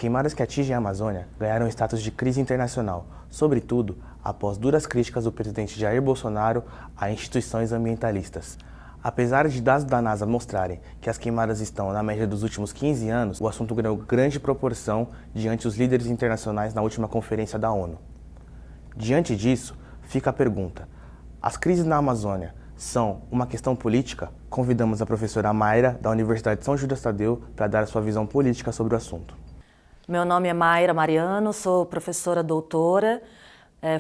queimadas que atingem a Amazônia ganharam status de crise internacional, sobretudo após duras críticas do presidente Jair Bolsonaro a instituições ambientalistas. Apesar de dados da NASA mostrarem que as queimadas estão na média dos últimos 15 anos, o assunto ganhou grande proporção diante dos líderes internacionais na última conferência da ONU. Diante disso, fica a pergunta: as crises na Amazônia são uma questão política? Convidamos a professora Mayra, da Universidade de São Judas Tadeu, para dar a sua visão política sobre o assunto. Meu nome é Mayra Mariano, sou professora doutora,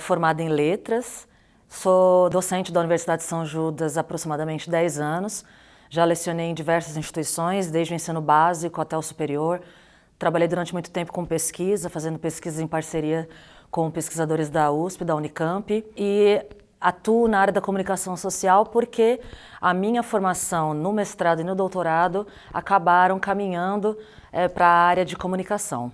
formada em letras. Sou docente da Universidade de São Judas há aproximadamente 10 anos. Já lecionei em diversas instituições, desde o ensino básico até o superior. Trabalhei durante muito tempo com pesquisa, fazendo pesquisas em parceria com pesquisadores da USP, da Unicamp, e atuo na área da comunicação social porque a minha formação no mestrado e no doutorado acabaram caminhando para a área de comunicação.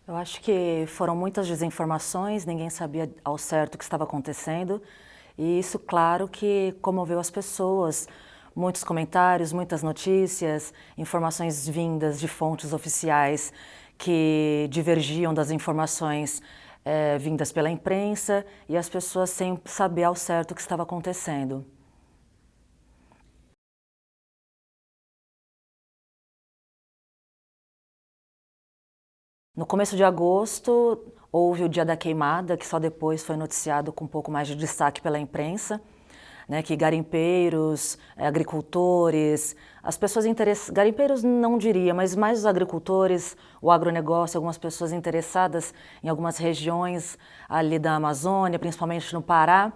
Eu acho que foram muitas desinformações, ninguém sabia ao certo o que estava acontecendo, e isso, claro, que comoveu as pessoas. Muitos comentários, muitas notícias, informações vindas de fontes oficiais que divergiam das informações vindas pela imprensa, e as pessoas sem saber ao certo o que estava acontecendo. No começo de agosto, houve o Dia da Queimada, que só depois foi noticiado com um pouco mais de destaque pela imprensa, né, que garimpeiros, agricultores, as pessoas interessadas, garimpeiros não diria, mas mais os agricultores, o agronegócio, algumas pessoas interessadas em algumas regiões ali da Amazônia, principalmente no Pará,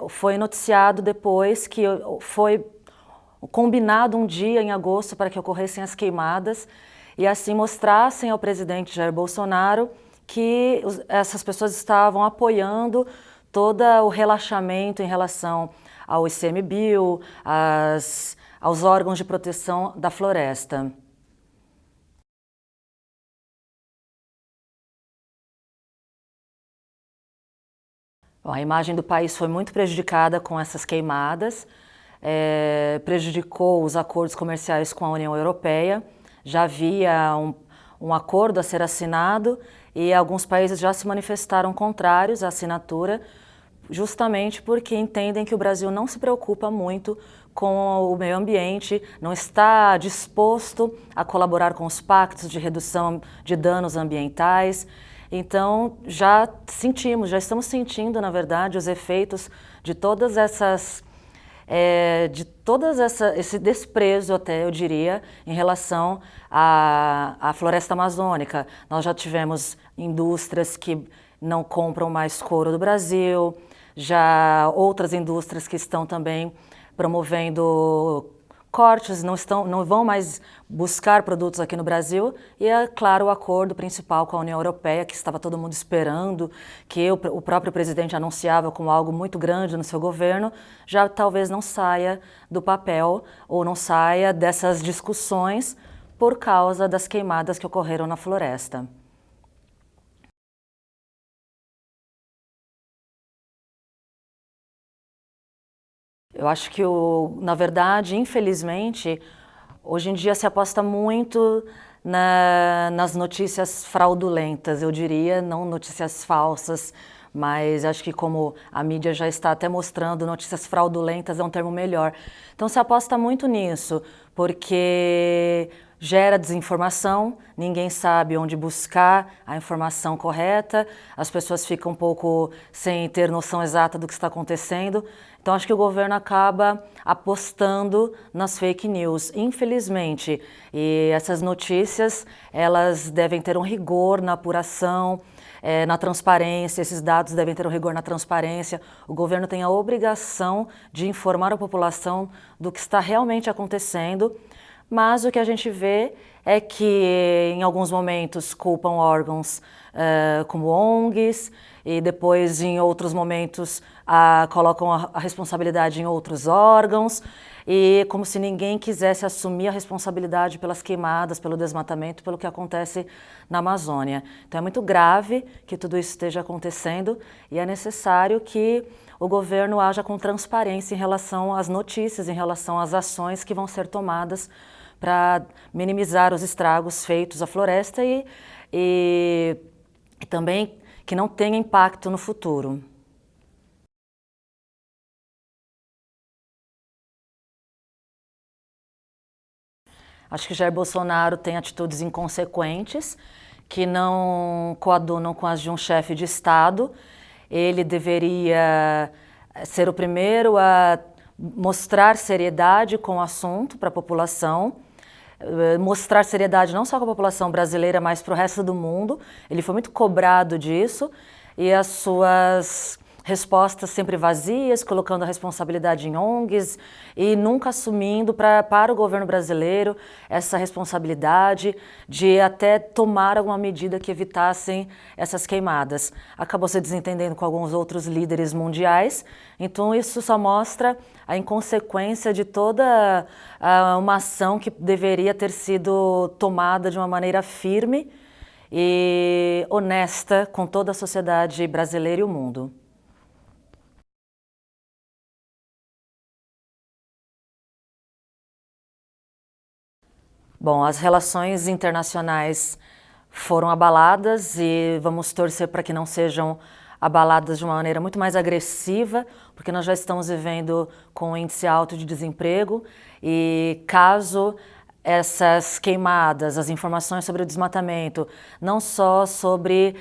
foi noticiado depois que foi combinado um dia em agosto para que ocorressem as queimadas, e assim mostrassem ao presidente Jair Bolsonaro que essas pessoas estavam apoiando todo o relaxamento em relação ao ICMBio, aos órgãos de proteção da floresta. Bom, a imagem do país foi muito prejudicada com essas queimadas, prejudicou os acordos comerciais com a União Europeia. Já havia um acordo a ser assinado e alguns países já se manifestaram contrários à assinatura, justamente porque entendem que o Brasil não se preocupa muito com o meio ambiente, não está disposto a colaborar com os pactos de redução de danos ambientais. Então, já estamos sentindo, na verdade, os efeitos de todas essas esse desprezo, até eu diria, em relação à floresta amazônica. Nós já tivemos indústrias que não compram mais couro do Brasil, já outras indústrias que estão também promovendo cortes, não vão mais buscar produtos aqui no Brasil, e é claro o acordo principal com a União Europeia, que estava todo mundo esperando, que o próprio presidente anunciava como algo muito grande no seu governo, já talvez não saia do papel ou não saia dessas discussões por causa das queimadas que ocorreram na floresta. Eu acho que, na verdade, infelizmente, hoje em dia se aposta muito nas notícias fraudulentas, eu diria, não notícias falsas, mas acho que como a mídia já está até mostrando, notícias fraudulentas é um termo melhor. Então se aposta muito nisso, porque gera desinformação, ninguém sabe onde buscar a informação correta, as pessoas ficam um pouco sem ter noção exata do que está acontecendo. Então acho que o governo acaba apostando nas fake news, infelizmente. E essas notícias, elas devem ter um rigor na apuração, na transparência, esses dados devem ter um rigor na transparência. O governo tem a obrigação de informar a população do que está realmente acontecendo, mas o que a gente vê é que em alguns momentos culpam órgãos como ONGs e depois em outros momentos colocam a responsabilidade em outros órgãos, e como se ninguém quisesse assumir a responsabilidade pelas queimadas, pelo desmatamento, pelo que acontece na Amazônia. Então é muito grave que tudo isso esteja acontecendo e é necessário que o governo haja com transparência em relação às notícias, em relação às ações que vão ser tomadas para minimizar os estragos feitos à floresta e também que não tenha impacto no futuro. Acho que Jair Bolsonaro tem atitudes inconsequentes, que não coadunam com as de um chefe de Estado. Ele deveria ser o primeiro a mostrar seriedade com o assunto para a população, mostrar seriedade não só com a população brasileira, mas para o resto do mundo. Ele foi muito cobrado disso e as suas respostas sempre vazias, colocando a responsabilidade em ONGs e nunca assumindo para o governo brasileiro essa responsabilidade de até tomar alguma medida que evitassem essas queimadas. Acabou se desentendendo com alguns outros líderes mundiais, então isso só mostra a inconsequência de toda uma ação que deveria ter sido tomada de uma maneira firme e honesta com toda a sociedade brasileira e o mundo. Bom, as relações internacionais foram abaladas e vamos torcer para que não sejam abaladas de uma maneira muito mais agressiva, porque nós já estamos vivendo com um índice alto de desemprego e caso essas queimadas, as informações sobre o desmatamento, não só sobre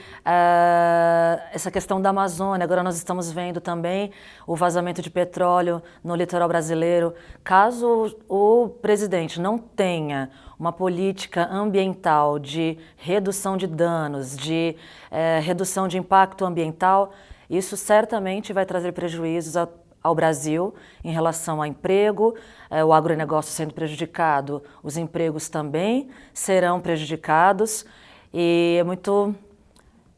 essa questão da Amazônia, agora nós estamos vendo também o vazamento de petróleo no litoral brasileiro. Caso o presidente não tenha uma política ambiental de redução de danos, de redução de impacto ambiental, isso certamente vai trazer prejuízos ao Brasil em relação ao emprego, o agronegócio sendo prejudicado, os empregos também serão prejudicados e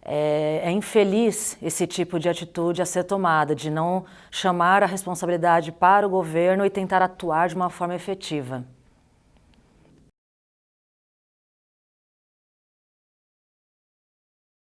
é infeliz esse tipo de atitude a ser tomada, de não chamar a responsabilidade para o governo e tentar atuar de uma forma efetiva.